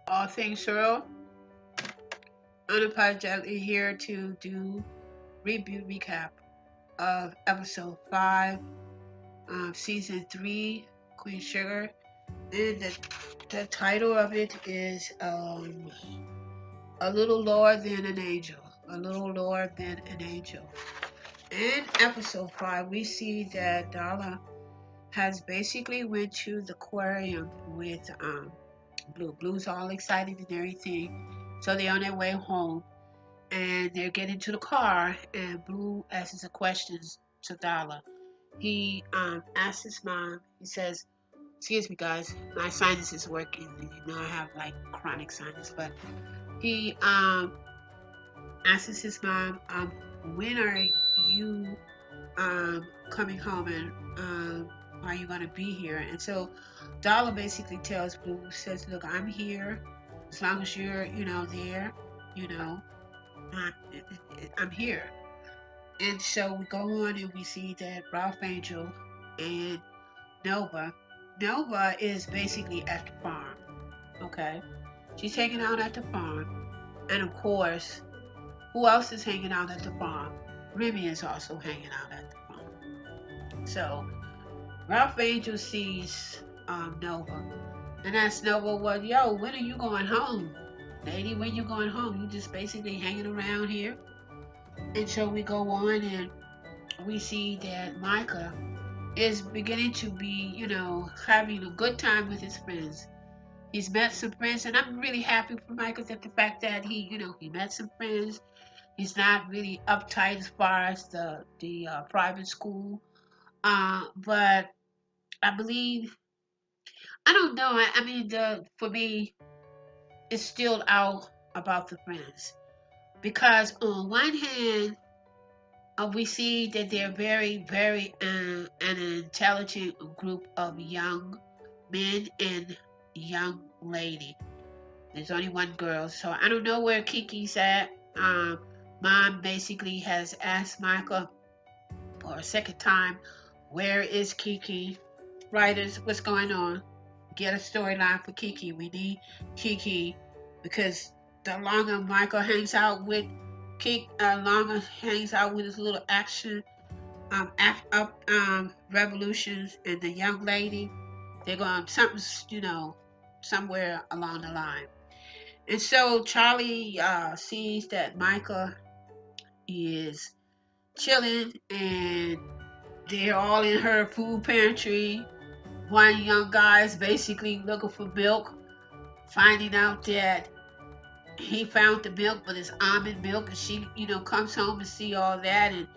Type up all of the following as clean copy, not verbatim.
All things Cheryl, unapologetically here to do review recap of episode 5, season 3, Queen Sugar. And the title of it is A Little Lower Than an Angel. A Little Lower Than an Angel. In episode 5, we see that Dala has basically went to the aquarium with Blue. Blue's all excited and everything. So they're on their way home and they're getting to the car and Blue asks a question to Dala. He asks his mom, he says, excuse me guys, my sinus is working. You know I have like chronic sinus, but he asks his mom, when are you coming home and are you gonna be here? And so Dala basically tells Blue, says, look, I'm here as long as you're, there, you know, I, I'm here. And so we go on and we see that Ralph Angel and Nova. Nova is basically at the farm. Okay. She's hanging out at the farm. And of course, who else is hanging out at the farm? Remy is also hanging out at the farm. So Ralph Angel sees Nova and asks Nova, well, yo, when are you going home? Lady, when you going home? You just basically hanging around here? And so we go on and we see that Micah is beginning to be, having a good time with his friends. He's met some friends, and I'm really happy for Micah that the fact that he met some friends. He's not really uptight as far as the private school, but I believe I don't know. I mean, the for me, it's still out about the friends because on one hand, we see that they're very, very an intelligent group of young men and young lady. There's only one girl, so I don't know where Kiki's at. Mom basically has asked Michael for a second time, where is Kiki? Writers, what's going on? Get a storyline for Kiki. We need Kiki because the longer Michael hangs out with longer hangs out with his little action revolutions and the young lady, they're going something's somewhere along the line. And so Charlie sees that Michael is chilling and they're all in her food pantry. One young guy is basically looking for milk, finding out that he found the milk, but it's almond milk, and she, comes home and see all that, and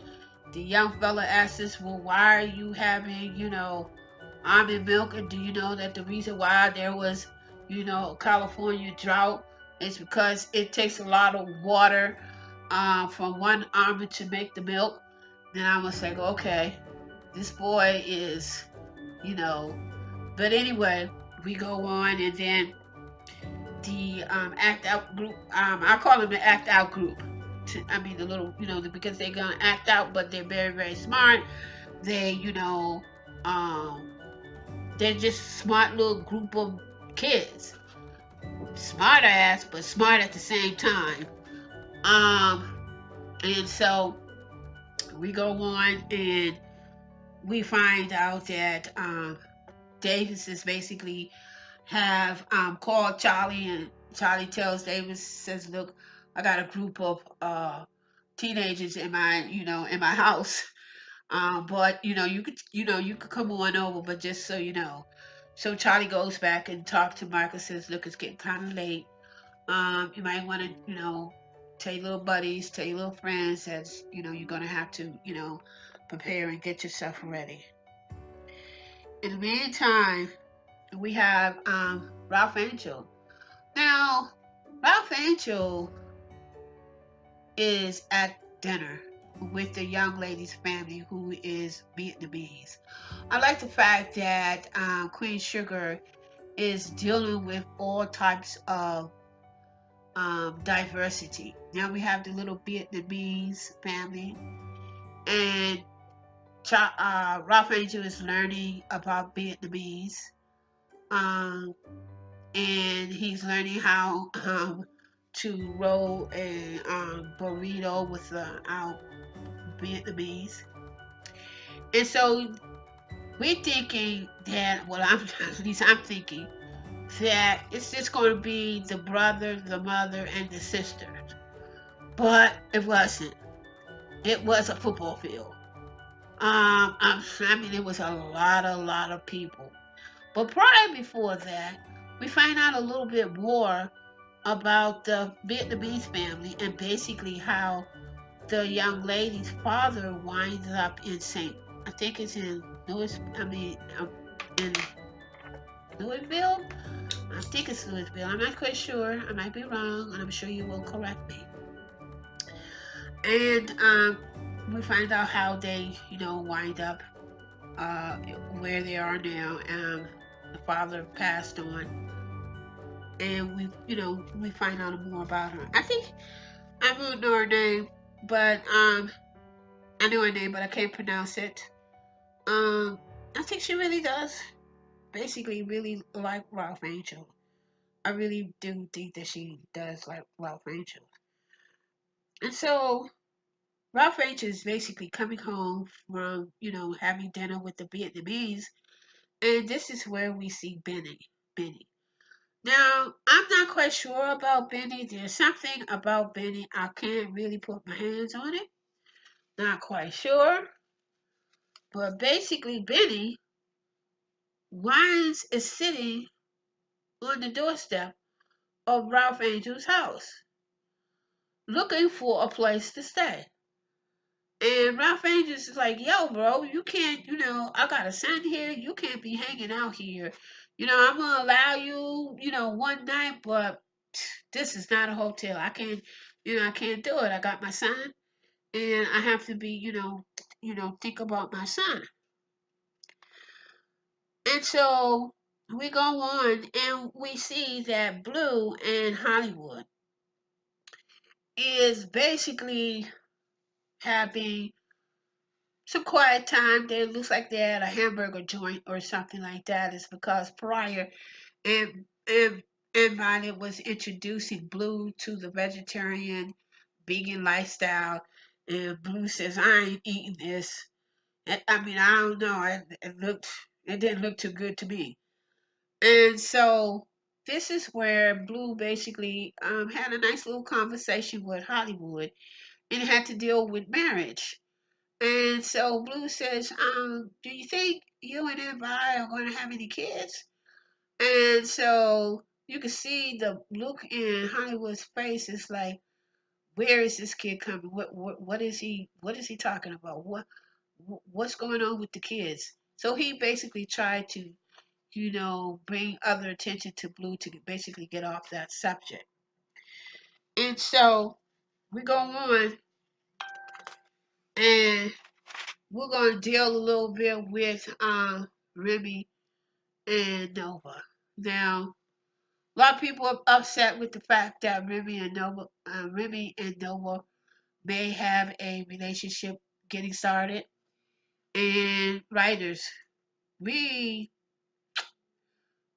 the young fella asks, well, why are you having, almond milk, and do you know that the reason why there was, California drought is because it takes a lot of water from one almond to make the milk? Then I was like, okay, this boy is, you know, but anyway, we go on, and then the act out group. I call them the act out group. I mean the little, because they're gonna act out, but they're very, very smart. They, um, they're just smart little group of kids. Smart ass, but smart at the same time. Um, and so we go on and we find out that Davis is basically have called Charlie, and Charlie tells Davis, says, look, I got a group of teenagers in my house. But you could come on over, but just so you know. So Charlie goes back and talks to Michael, says, look, it's getting kind of late. You might want to, tell your little buddies, tell your little friends that, you're going to have to, prepare and get yourself ready. In the meantime, we have Ralph Angel. Now, Ralph Angel is at dinner with the young lady's family who is Vietnamese. I like the fact that Queen Sugar is dealing with all types of diversity. Now we have the little Vietnamese family, and Ralph Angel is learning about Vietnamese. Um, and he's learning how to roll a burrito with our Vietnamese. And so we're thinking that, well, I'm at least I'm thinking that it's just going to be the brother, the mother, and the sister. But it wasn't. It was a football field. I mean, it was a lot of people. But prior before that, we find out a little bit more about the Vietnamese family and basically how the young lady's father winds up in Saint. I think it's in Louis. I mean, in Louisville. I think it's Louisville. I'm not quite sure. I might be wrong, and I'm sure you will correct me. And we find out how they, wind up uh, where they are now. The father passed on, and we find out more about her. I think I won't know her name, but I know her name, but I can't pronounce it. Um, I think she really does basically really like Ralph Angel. I really do think that she does like Ralph Angel. And so Ralph Angel is basically coming home from, having dinner with the Vietnamese, and this is where we see Benny. Now, I'm not quite sure about Benny. There's something about Benny. I can't really put my hands on it. Not quite sure. But basically, Benny winds is sitting on the doorstep of Ralph Angel's house looking for a place to stay. And Ralph Angels is like, yo, bro, you can't, I got a son here. You can't be hanging out here. I'm going to allow you, one night, but this is not a hotel. I can't do it. I got my son and I have to be, think about my son. And so we go on and we see that Blue in Hollywood is basically having some quiet time. There looks like they're at a hamburger joint or something like that. It's because prior and and Violet was introducing Blue to the vegetarian vegan lifestyle, and Blue says, "I ain't eating this." I mean, I don't know. It didn't look too good to me. And so this is where Blue basically had a nice little conversation with Hollywood and had to deal with marriage. And so Blue says, do you think you and Levi are going to have any kids? And so you can see the look in Hollywood's face is like, where is this kid coming? What is he talking about? What's going on with the kids? So he basically tried to, bring other attention to Blue to basically get off that subject. And so we go on and we're going to deal a little bit with Remy and Nova. Now, a lot of people are upset with the fact that Remy and Nova may have a relationship getting started. And writers, we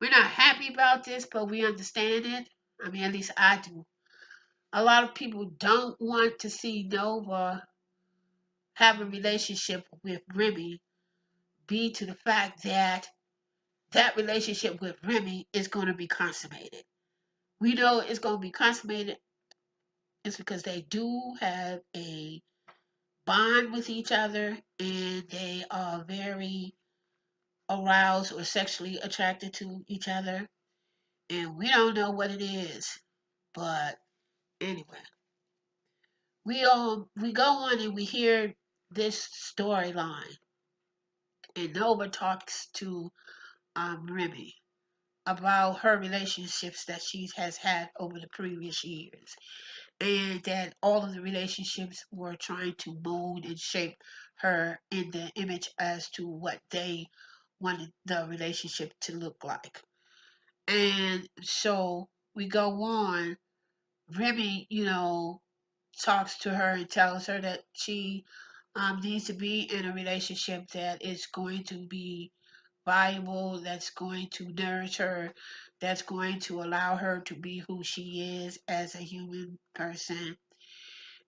we're not happy about this, but we understand it. I mean, at least I do. A lot of people don't want to see Nova have a relationship with Remy be to the fact that that relationship with Remy is going to be consummated. We know it's going to be consummated. It's because they do have a bond with each other and they are very aroused or sexually attracted to each other. And we don't know what it is. But anyway, we go on and we hear this storyline. And Nova talks to Remy about her relationships that she has had over the previous years, and that all of the relationships were trying to mold and shape her in the image as to what they wanted the relationship to look like. And so we go on. Remy, talks to her and tells her that she needs to be in a relationship that is going to be viable, that's going to nourish her, that's going to allow her to be who she is as a human person.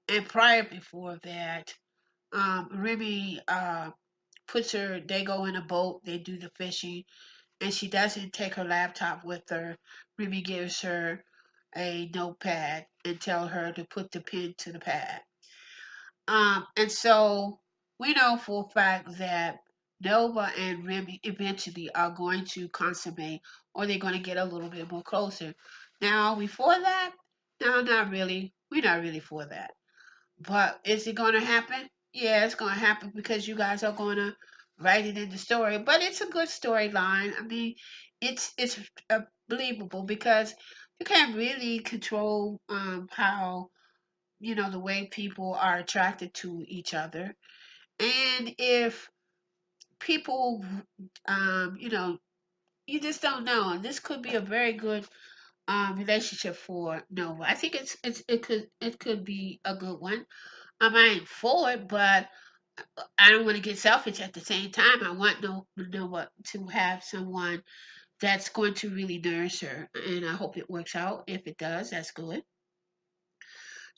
And prior before that, Remy puts her, they go in a boat, they do the fishing, and she doesn't take her laptop with her. Remy gives her a notepad and tell her to put the pen to the pad. And so we know for a fact that Nova and Remy eventually are going to consummate, or they're going to get a little bit more closer. Now, before that, no, not really. We're not really for that. But is it going to happen? Yeah, it's going to happen because you guys are going to write it in the story. But it's a good storyline. I mean, it's believable because you can't really control how the way people are attracted to each other. And if people, you just don't know. And this could be a very good relationship for Nova. I think it could be a good one. I ain't for it, but I don't want to get selfish at the same time. I want Nova to have someone that's going to really nourish her, and I hope it works out. If it does, that's good.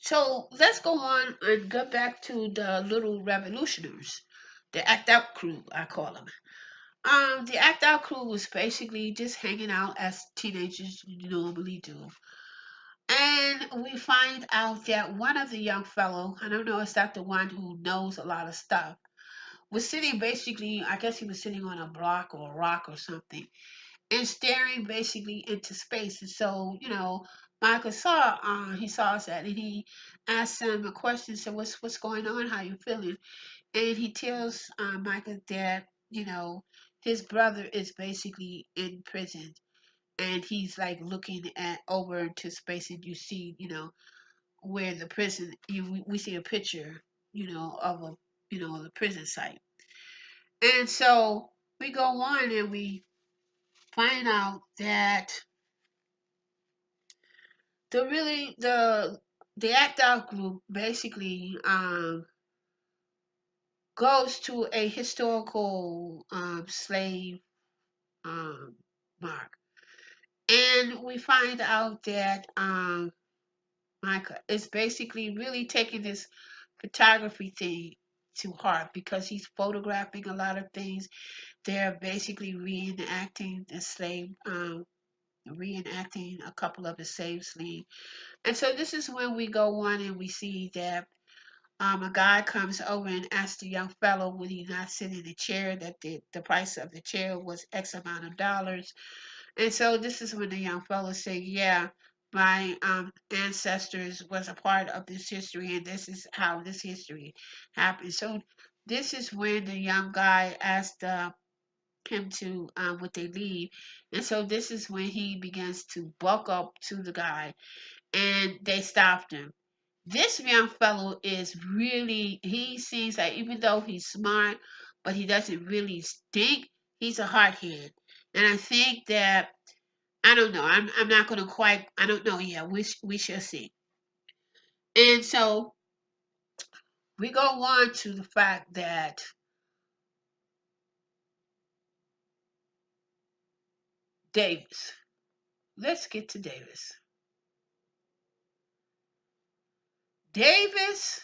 So let's go on and go back to the little revolutionaries, the act out crew, I call them. The act out crew was basically just hanging out as teenagers normally do. And we find out that one of the young fellow, I don't know, is that the one who knows a lot of stuff, was sitting basically, I guess he was sitting on a block or a rock or something, and staring basically into space. And so, Michael he saw us that, and he asked him a question. So, what's going on? How you feeling? And he tells Michael that his brother is basically in prison, and he's like looking at over into space, and you see, where the prison. We see a picture, of the prison site, and so we go on and we find out that the act out group basically goes to a historical slave um, mark, and we find out that Micah is basically really taking this photography thing to heart because he's photographing a lot of things. They're basically reenacting a couple of the slave scenes. And so this is when we go on and we see that a guy comes over and asks the young fellow would he not sit in the chair, that the price of the chair was X amount of dollars. And so this is when the young fellow say, yeah, my ancestors was a part of this history, and this is how this history happened. So this is when the young guy asked him to would they leave, and so this is when he begins to buck up to the guy, and they stopped him. This young fellow is really, he seems like even though he's smart, but he doesn't really think, he's a hothead. And I think that, I don't know, I'm not going to quite, I don't know yet. We shall see. And so we go on to the fact that Davis, let's get to Davis. Davis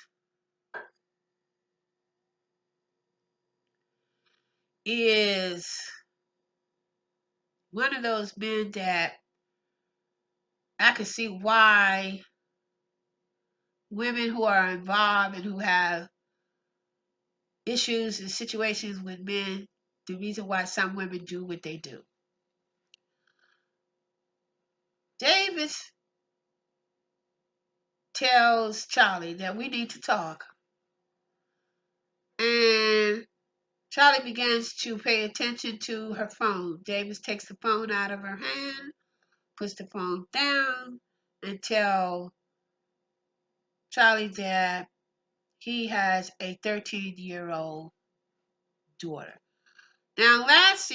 is one of those men that I can see why women who are involved and who have issues and situations with men, the reason why some women do what they do. Davis tells Charlie that we need to talk, and Charlie begins to pay attention to her phone. Davis takes the phone out of her hand, puts the phone down, and tells Charlie that he has a 13-year-old daughter. Now, last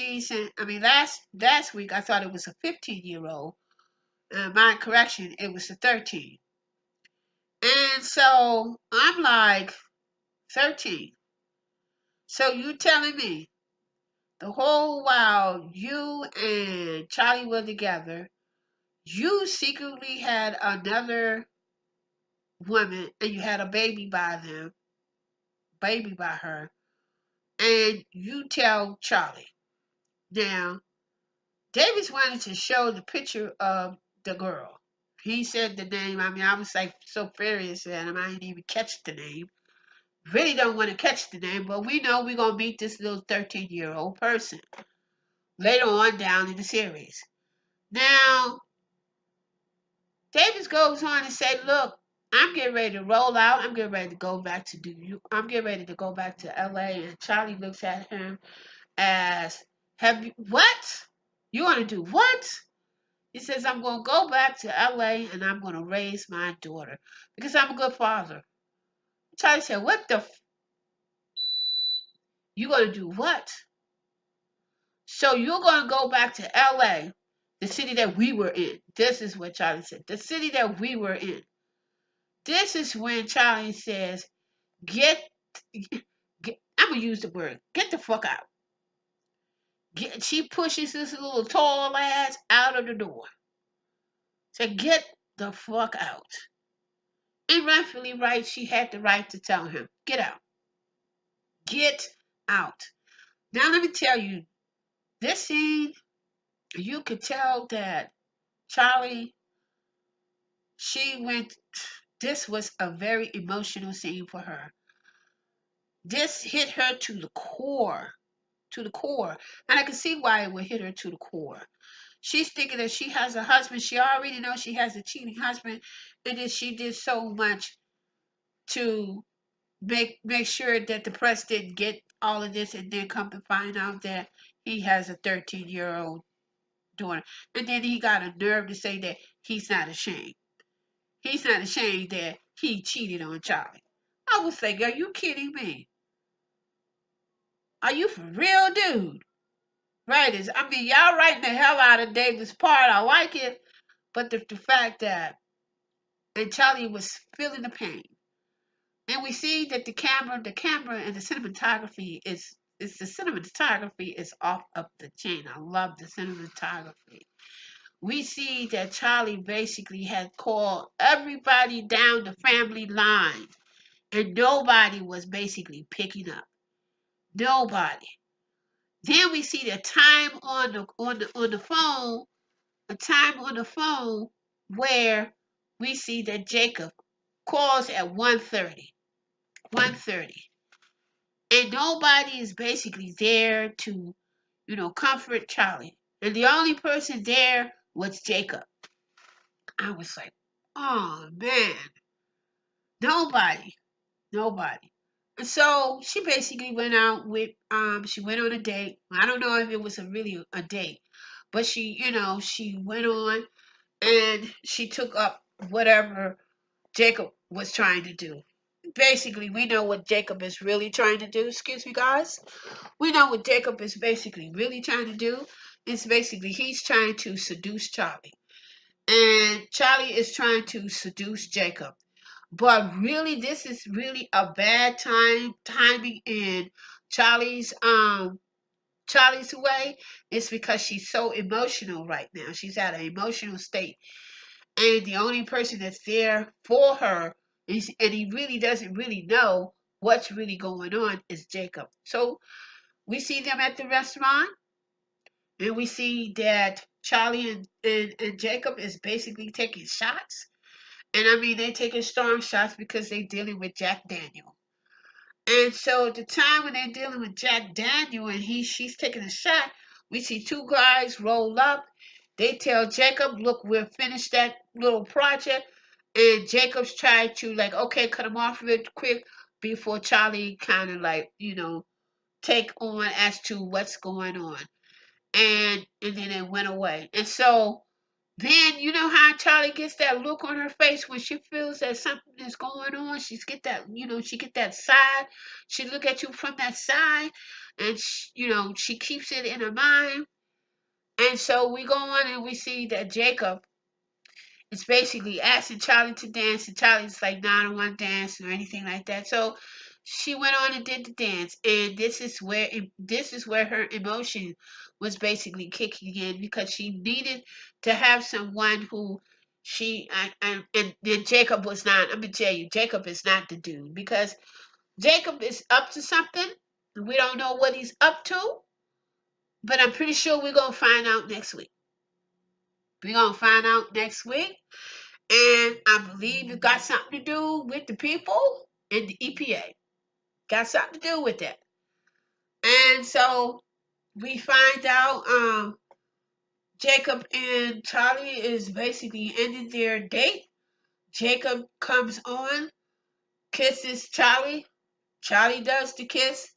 week, I thought it was a 15-year-old. My correction, it was a 13. And so I'm like, 13. So you telling me The whole while you and Charlie were together, you secretly had another woman and you had a baby by her, and you tell Charlie. Now, Davis wanted to show the picture of the girl. He said the name. I mean, I was like so furious at him, I didn't even catch the name. Really don't want to catch the name, but we know we're going to meet this little 13-year-old person later on down in the series. Now, Davis goes on and say, look, I'm getting ready to roll out. I'm getting ready to go back to I'm getting ready to go back to LA. And Charlie looks at him as, have you, what? You want to do what? He says, I'm going to go back to LA and I'm going to raise my daughter because I'm a good father. Charlie said, what the you going to do what? So you're going to go back to LA, the city that we were in. This is what Charlie said. The city that we were in. This is when Charlie says, get, I'm going to use the word, get the fuck out. She pushes this little tall ass out of the door. Said, get the fuck out. And rightfully right, she had the right to tell him, get out. Get out. Now let me tell you, this scene, you could tell that Charlie, she went, this was a very emotional scene for her. This hit her to the core, to the core. And I can see why it would hit her to the core. She's thinking that she has a husband. She already knows she has a cheating husband. And then she did so much to make sure that the press didn't get all of this and then come to find out that he has a 13-year-old daughter. And then he got a nerve to say that he's not ashamed. He's not ashamed that he cheated on Charlie. I was like, are you kidding me? Are you for real, dude? Right? I mean, y'all writing the hell out of David's part. I like it. But the fact that and Charlie was feeling the pain. And we see that the camera and the cinematography is off of the chain. I love the cinematography. We see that Charlie basically had called everybody down the family line, and nobody was basically picking up. Nobody. Then we see the time on the phone, a time on the phone where we see that Jacob calls at 1:30. 1:30. And nobody is basically there to, comfort Charlie. And the only person there was Jacob. I was like, oh man, nobody, nobody. And so she basically went out with, she went on a date. I don't know if it was really a date, but she went on and she took up whatever Jacob was trying to do. Basically, we know what Jacob is really trying to do. Excuse me, guys. We know what Jacob is basically really trying to do. It's basically he's trying to seduce Charlie. And Charlie is trying to seduce Jacob. But really, this is really a bad timing in Charlie's Charlie's way. It's because she's so emotional right now. She's at an emotional state. And the only person that's there for her is, and he really doesn't really know what's really going on, is Jacob. So we see them at the restaurant, and we see that Charlie and Jacob is basically taking shots. And I mean, they taking strong shots because they're dealing with Jack Daniel. And so at the time when they're dealing with Jack Daniel and she's taking a shot, we see two guys roll up. They tell Jacob, look, we'll finish that little project. And Jacob's trying to like, okay, cut him off real quick before Charlie kind of like, take on as to what's going on. And then it went away. And so then you know how Charlie gets that look on her face when she feels that something is going on. She get that side. She look at you from that side, and she keeps it in her mind. And so we go on and we see that Jacob is basically asking Charlie to dance, and Charlie's like, "No, I don't want to dance or anything like that." So she went on and did the dance, and this is where her emotion was basically kicking in, because she needed to have someone who she and then Jacob was not. I'm gonna tell you, Jacob is not the dude, because Jacob is up to something. We don't know what he's up to, but I'm pretty sure we're gonna find out next week. We're gonna find out next week, and I believe it got something to do with the people and the EPA. Got something to do with that. And so we find out Jacob and Charlie is basically ending their date. Jacob comes on, kisses Charlie. Charlie does the kiss.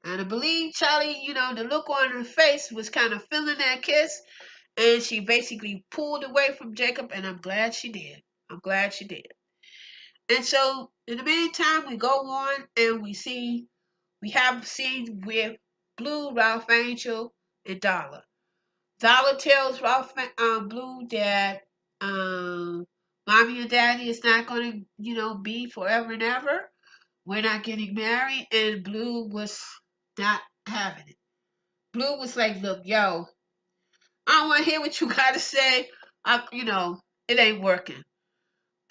And I believe Charlie, the look on her face was kind of feeling that kiss. And she basically pulled away from Jacob. And I'm glad she did. I'm glad she did. And so in the meantime, we go on and we have a scene with Blue, Ralph Angel, and Dollar. Dollar tells Ralph Blue that mommy and daddy is not going to, be forever and ever. We're not getting married. And Blue was not having it. Blue was like, look, yo, I don't want to hear what you got to say. It ain't working.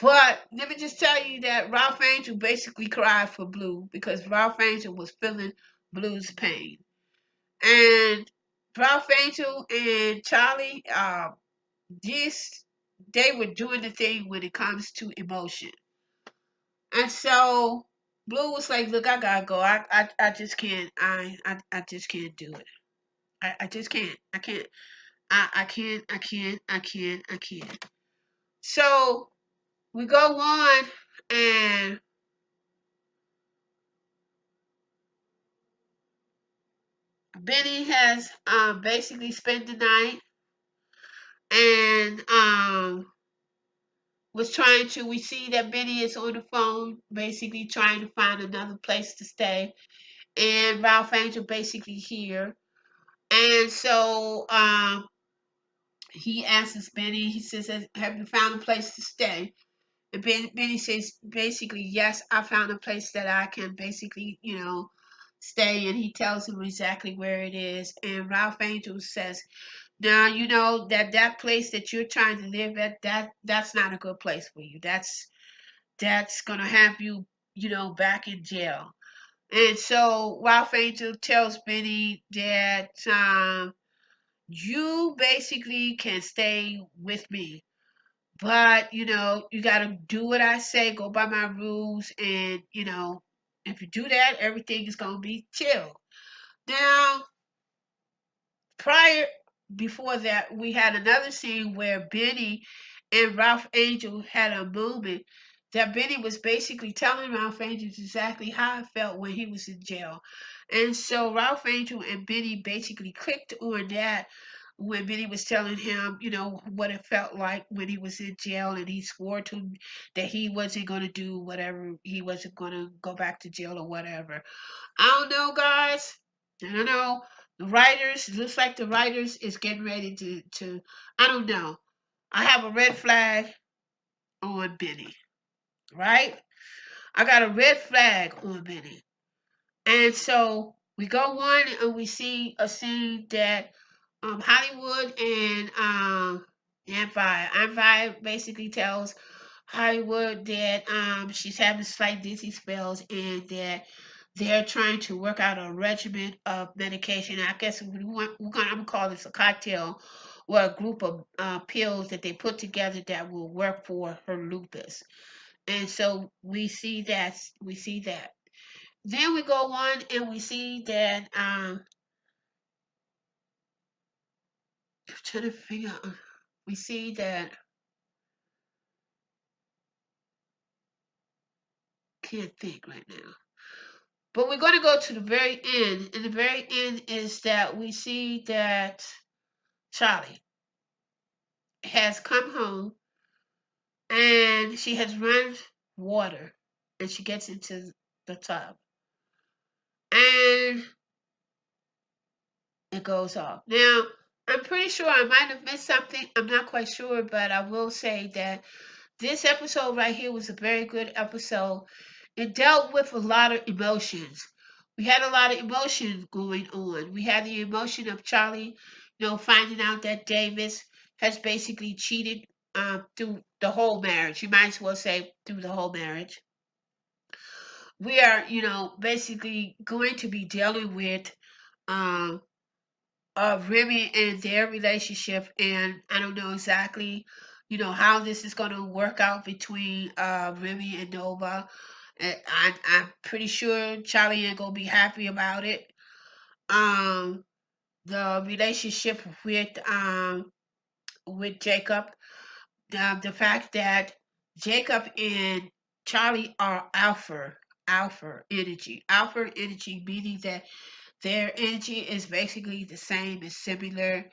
But let me just tell you that Ralph Angel basically cried for Blue, because Ralph Angel was feeling Blue's pain. And Ralph Angel and Charlie, this they were doing the thing when it comes to emotion. And so Blue was like, look, I gotta go. I just can't. I just can't do it. I just can't. I can't. I can't. I can't. I can't. I can't. So we go on, and Benny has basically spent the night, and was trying to. We see that Benny is on the phone, basically trying to find another place to stay, and Ralph Angel basically here. And so he asks Benny, he says, have you found a place to stay? And Benny says, basically, yes, I found a place that I can basically, stay. And he tells him exactly where it is. And Ralph Angel says, now, that place that you're trying to live at, that's not a good place for you. That's gonna have you, back in jail. And so Ralph Angel tells Benny that you basically can stay with me, but you got to do what I say, go by my rules, and if you do that, everything is going to be chill. Now, prior before that, we had another scene where Benny and Ralph Angel had a moment that Benny was basically telling Ralph Angel exactly how it felt when he was in jail. And so Ralph Angel and Benny basically clicked on that when Benny was telling him, what it felt like when he was in jail, and he swore to him that he wasn't going to do whatever, he wasn't going to go back to jail or whatever. I don't know, guys. I don't know. The writers, looks like the writers is getting ready to I don't know. I have a red flag on Benny, right? I got a red flag on Benny. And so we go on and we see a scene that Hollywood and Aunt basically tells Hollywood that she's having slight dizzy spells, and that they're trying to work out a regimen of medication. I guess I'm gonna call this a cocktail, or a group of pills that they put together that will work for her lupus. And so we see that. Then we go on and we see that I'm trying to figure out. We see that can't think right now. But we're going to go to the very end. And the very end is that we see that Charlie has come home, and she has run water, and she gets into the tub, and it goes off. Now, I'm pretty sure I might have missed something. I'm not quite sure, but I will say that this episode right here was a very good episode. It dealt with a lot of emotions. We had a lot of emotions going on. We had the emotion of Charlie, finding out that Davis has basically cheated through the whole marriage. You might as well say through the whole marriage. We are, basically going to be dealing with um, Remy and their relationship, and I don't know exactly, how this is going to work out between Remy and Nova. I'm pretty sure Charlie ain't gonna be happy about it. Um, the relationship with Jacob, the fact that Jacob and Charlie are alpha energy, meaning that their energy is basically the same, is similar.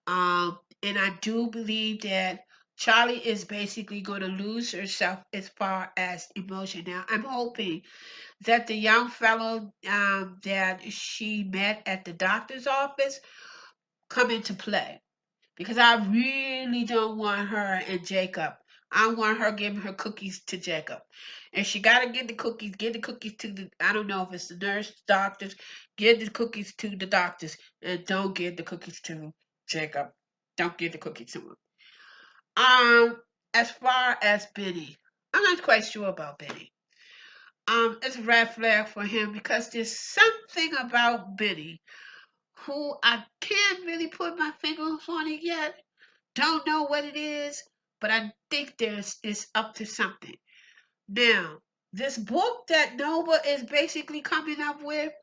And I do believe that Charlie is basically going to lose herself as far as emotion. Now, I'm hoping that the young fellow that she met at the doctor's office come into play, because I really don't want her and Jacob. I want her giving her cookies to Jacob. And she got to get the cookies to the, I don't know if it's the nurse, doctors, give the cookies to the doctors, and don't give the cookies to Jacob. Don't give the cookies to him. As far as Benny, I'm not quite sure about Benny. It's a red flag for him because there's something about Benny who I can't really put my fingers on it yet. Don't know what it is, but I think there's it's up to something. Now, this book that Nova is basically coming up with,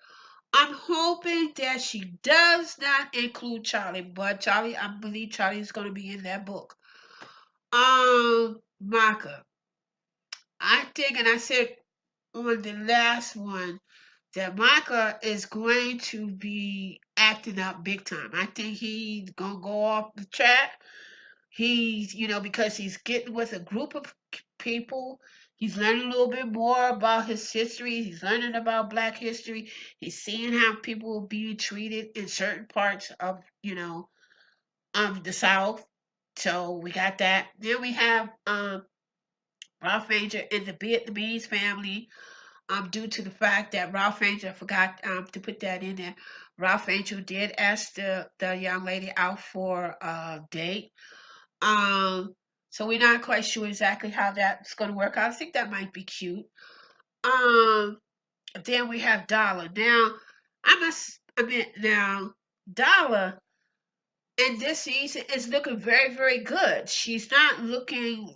I'm hoping that she does not include Charlie, but Charlie, I believe Charlie is going to be in that book. Maka, I think, and I said on the last one that Micah is going to be acting up big time. I think he's gonna go off the track. He's, because he's getting with a group of people. He's learning a little bit more about his history. He's learning about Black history. He's seeing how people are being treated in certain parts of, the South. So we got that. Then we have Ralph Ranger and the Vietnamese family, due to the fact that Ralph Angel, I forgot to put that in there. Ralph Angel did ask the young lady out for a date. Um, so we're not quite sure exactly how that's going to work out. I think that might be cute. Um, then we have Dollar. Now, I must admit, now Dollar and this season is looking very, very good. She's not looking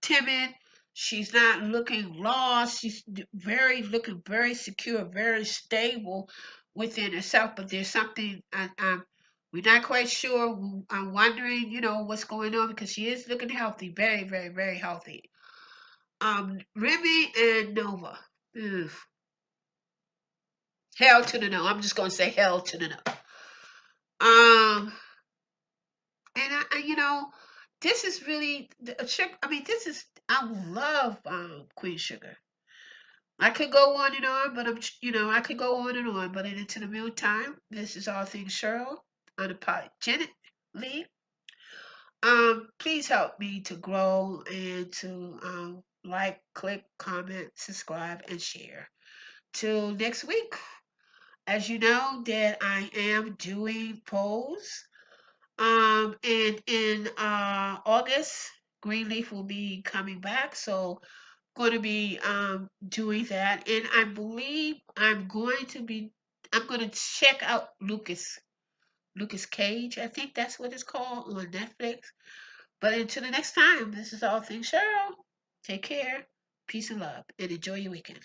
timid. She's not looking lost. She's very looking very secure, very stable within herself. But there's something we're not quite sure. I'm wondering, what's going on because she is looking healthy, very, very, very healthy. Remy and Nova. Ugh. Hell to the no. I'm just gonna say hell to the no. Um, and this is really sugar. I mean, this is I love Queen Sugar. I could go on and on, but I could go on and on. But into the meantime, this is all things Cheryl, unapologetically. Please help me to grow and to like, click, comment, subscribe, and share. Till next week, as you know, that I am doing polls. And in August, Greenleaf will be coming back, so going to be doing that. And I believe I'm going to check out Lucas Cage. I think that's what it's called on Netflix. But until the next time, this is All Things Cheryl. Take care, peace and love, and enjoy your weekend.